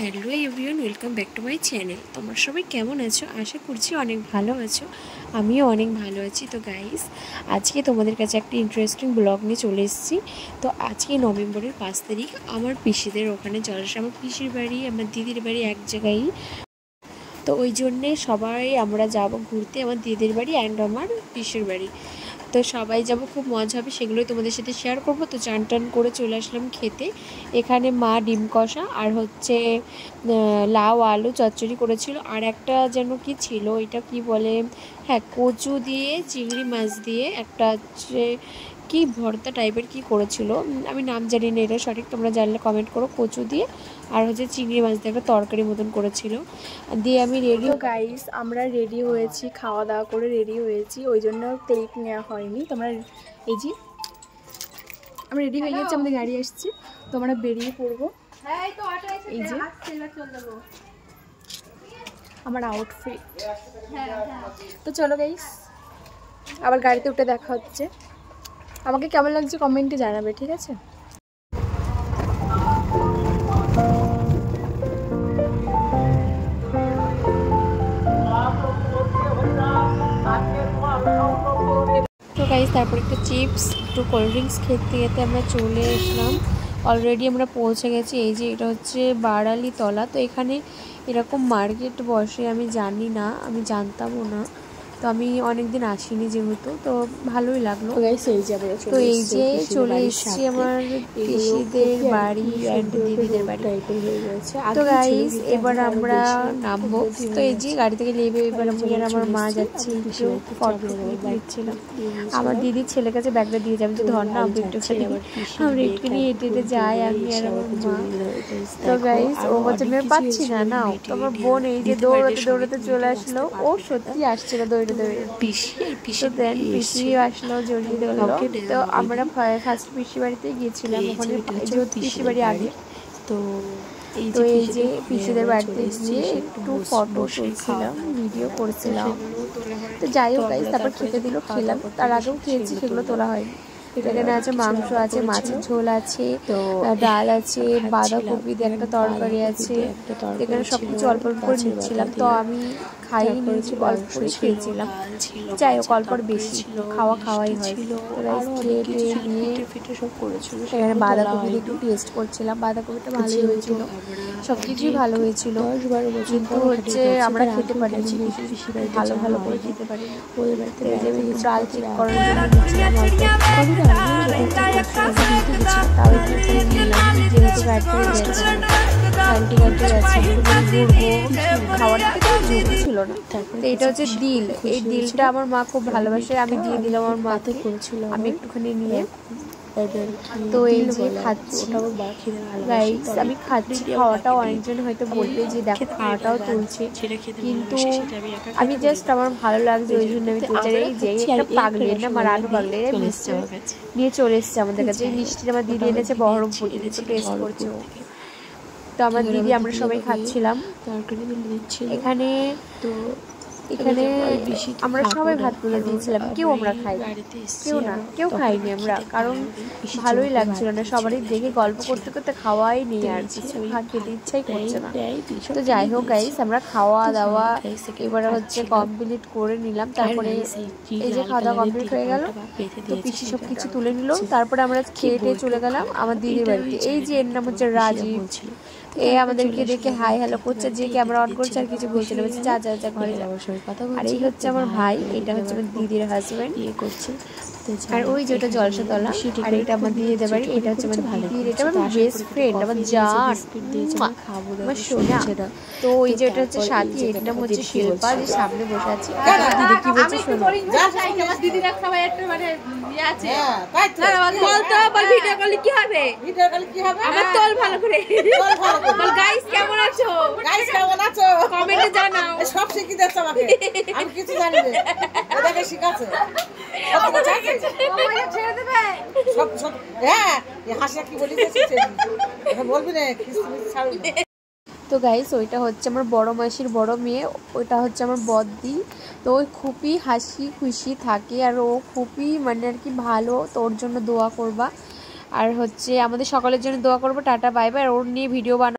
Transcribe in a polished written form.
Hello everyone, welcome back to my channel. তোমরা সবাই কেমন আছো? আশা করছি অনেক ভালো আছো। আমিও অনেক ভালো আছি। তো গাইস, আজকে তোমাদের কাছে একটা ইন্টারেস্টিং ব্লগ নিয়ে চলে এসেছি। তো আজকে নভেম্বরের 5 তারিখ আমার পিসিদের ওখানে জলসা। আমার পিসির বাড়ি, আমার দিদির বাড়ি এক জায়গায়। তো ওই জন্যে সবাই আমরা যাব ঘুরতে, আমার দিদির বাড়ি অ্যান্ড আমার পিসির বাড়ি। তো সবাই যাব, খুব মজা হবে, সেগুলোই তোমাদের সাথে শেয়ার করব। তো চান টান করে চলে আসলাম খেতে। এখানে মা ডিম কষা আর হচ্ছে লাউ আলু চচ্চড়ি করেছিল, আর একটা যেন কি ছিল, এটা কি বলে, হ্যাঁ কচু দিয়ে চিংড়ি মাছ দিয়ে একটা হচ্ছে কি ভর্তা টাইপের কি করেছিল, আমি নাম জানি না এটা সঠিক, তোমরা জানলে কমেন্ট করো। কচু দিয়ে আর হচ্ছে চিংড়ি মাছ দিয়ে একটা তরকারি মতন করেছিল দিয়ে আমি রেডি। গাইস, আমরা রেডি হয়েছি, খাওয়া দাওয়া করে রেডি হয়েছি, ওই জন্য টেক নেওয়া হয়নি। তোমরা এই যে আমরা রেডি হয়ে গেছি, আমাদের গাড়ি আসছে, তো আমরা বেরিয়ে পড়বো। এই যে আমার আউটফিট। তো চলো গাইস, আবার গাড়িতে উঠে দেখা হচ্ছে। আমাকে কেমন লাগছে কমেন্টে জানাবে, ঠিক আছে? তো গাইস, তারপর একটু চিপস, একটু কোল্ড ড্রিঙ্কস খেতে খেতে আমরা চলে আসলাম। অলরেডি আমরা পৌঁছে গেছি। এই যে এটা হচ্ছে বাড়ালি তলা। তো এখানে এরকম মার্কেট বসে আমি জানি না, আমি জানতামও না। তো আমি অনেকদিন আসিনি যেহেতু, তো ভালোই লাগলো। তো এই যে চলে এসেছি আমার পিসিদের বাড়ি অ্যান্ড দিদিদের বাড়ি। তো গাইস, এবার আমরা নামবো। তো এই যে গাড়ি থেকে নেমে এবার আমি আর আমার মা যাচ্ছি, ফটো দিচ্ছিলাম। আমার দিদির ছেলের কাছে ব্যাগটা দিয়ে যাবে, যে ধর না আমি একটুখানি, আমরা একটুখানি হেঁটে হেঁটে যাই আমি আর আমার মা। তো গাইস, ও বলছে আমি পাচ্ছি না, নাও। তো আমার বোন এই যে দৌড়াতে দৌড়াতে চলে আসলো, ও সত্যি আসছিল দৌড়ে দৌড়ে। তো দেন পিসি আসলো, জড়িয়ে ধরলো। তো আমরা ফার্স্ট পিসি বাড়িতে গিয়েছিলাম, ওখানে যেহেতু পিসি বাড়ি আগে। তো এই যে পিসিদের বাড়িতে গিয়ে একটু ফটো তুলছিলাম, ভিডিও করছিলাম। তো যাই হোক গাইস, তারপর খেতে দিল, খেলাম। তার আগেও খেয়েছি, সেগুলো তোলা হয়নি। এখানে আছে মাংস আছে, মাছের ঝোল আছে, ডাল আছে, বাঁধাকপি দিয়ে একটা তরকারি আছে। এখানে সবকিছু অল্প অল্প করে নিচ্ছিলাম। তো আমি খাইয়ে নিয়েছি, অল্প করে খেয়েছিলাম। যাই হোক, অল্প বেশি খাওয়াই হয়। খেয়ে টেয়ে নিয়ে এখানে বাঁধাকপি দিয়ে একটু টেস্ট করছিলাম। বাঁধাকপিটা ভালোই হয়েছিল, সব কিছুই ভালো হয়েছিল, কিন্তু হচ্ছে আমরা খেতে পারিনি, ভালো ভালো করে খেতে পারিনি। একটু ডাল চেক করার জন্য তাও একটু নিলাম, যেহেতু গাড়ি থেকে গেছে, গাড়িতে গেছে, ঘুরবো, খাওয়ার থেকে ছিল না। তো এটা হচ্ছে দিল, এই দিলটা আমার মা খুব ভালোবাসে, আমি দিয়ে দিলাম আমার মাকে, আমি একটুখানি নিয়ে। তো এই যে খাচ্ছি, গাইস আমি খাচ্ছি, খাওয়াটাও অনেকজন হয়তো বলবে যে দেখো খাওয়াটাও তুলছে, কিন্তু আমি জাস্ট আমার ভালো লাগছে ওই জন্য আমি তুলছি। এই যে একটা পাগলের না, আমার আরো পাগলের মিষ্টি নিয়ে চলে এসছে আমাদের কাছে। এই মিষ্টিটা আমার দিদি এনেছে বহরমপুর, টেস্ট করছে। তো আমার দিদি আমরা সবাই খাচ্ছিলাম এখানে। তো এখানে আমরা সবাই ভাত তুলে দিয়েছিলাম, আমরা কেউ খাইনি আমরা, কারণ ভালোই লাগছিল না সবারই দেখে, গল্প করতে করতে খাওয়াই নেই, আর কিছু খেতে ইচ্ছাই করছে না। তো যাই হোক গাইস, আমরা খাওয়া দাওয়া এবারে হচ্ছে কমপ্লিট করে নিলাম। তারপরে এই যে খাওয়া দাওয়া কমপ্লিট হয়ে গেল, তো পিসি সব কিছু তুলে নিল। তারপরে আমরা খেয়ে চলে গেলাম আমার দিদির বাড়িতে। এই যে এর নাম হচ্ছে রাজীব, এ আমাদেরকে দেখে হাই হ্যালো করছে, যে ক্যামেরা অন করছে আর কিছু বলছে না, বলছে যা যা যা ঘরে যাওয়ার কথা। আর এই হচ্ছে আমার ভাই, এটা হচ্ছে আমার দিদির হাজবেন্ড, করছে। আর ওই যে ওটা জলসা তলা, আর এটা আমার দিদিদের বাড়ি, এটা হচ্ছে আমার দিদির, এটা আমার বেস্ট ফ্রেন্ড, আমার জান, আমার সোনা। তো ওই যে এটা হচ্ছে সাথী, এর নাম হচ্ছে শিল্পা, যে সামনে বসে আছে। দিদি কি বলছে শোনো, দিদিরা সবাই একটা মানে আছে, ভিডিও করলে কি হবে, আমার তোল ভালো করে। গাইস কেমন আছো, কমেন্টে জানাও। সব শিখি দিচ্ছ আমাকে, আমি কিছু জানি না, ওটাকে শিখাচ্ছে ছেড়ে দেবে সব সব। হ্যাঁ, হাসিয়া কি বলি বলবি না, তো গাইস, ওইটা হচ্ছে আমার বড় মাসির বড় মেয়ে, ওইটা হচ্ছে আমার বদ্দি। তো ওই খুবই হাসি খুশি থাকে, আর ও খুবই মানে আর কি ভালো। তো ওর জন্য দোয়া করবা, আর হচ্ছে আমাদের সকলের জন্য দোয়া করবো। Tata bye bye. আর ওর নিয়ে ভিডিও বানা।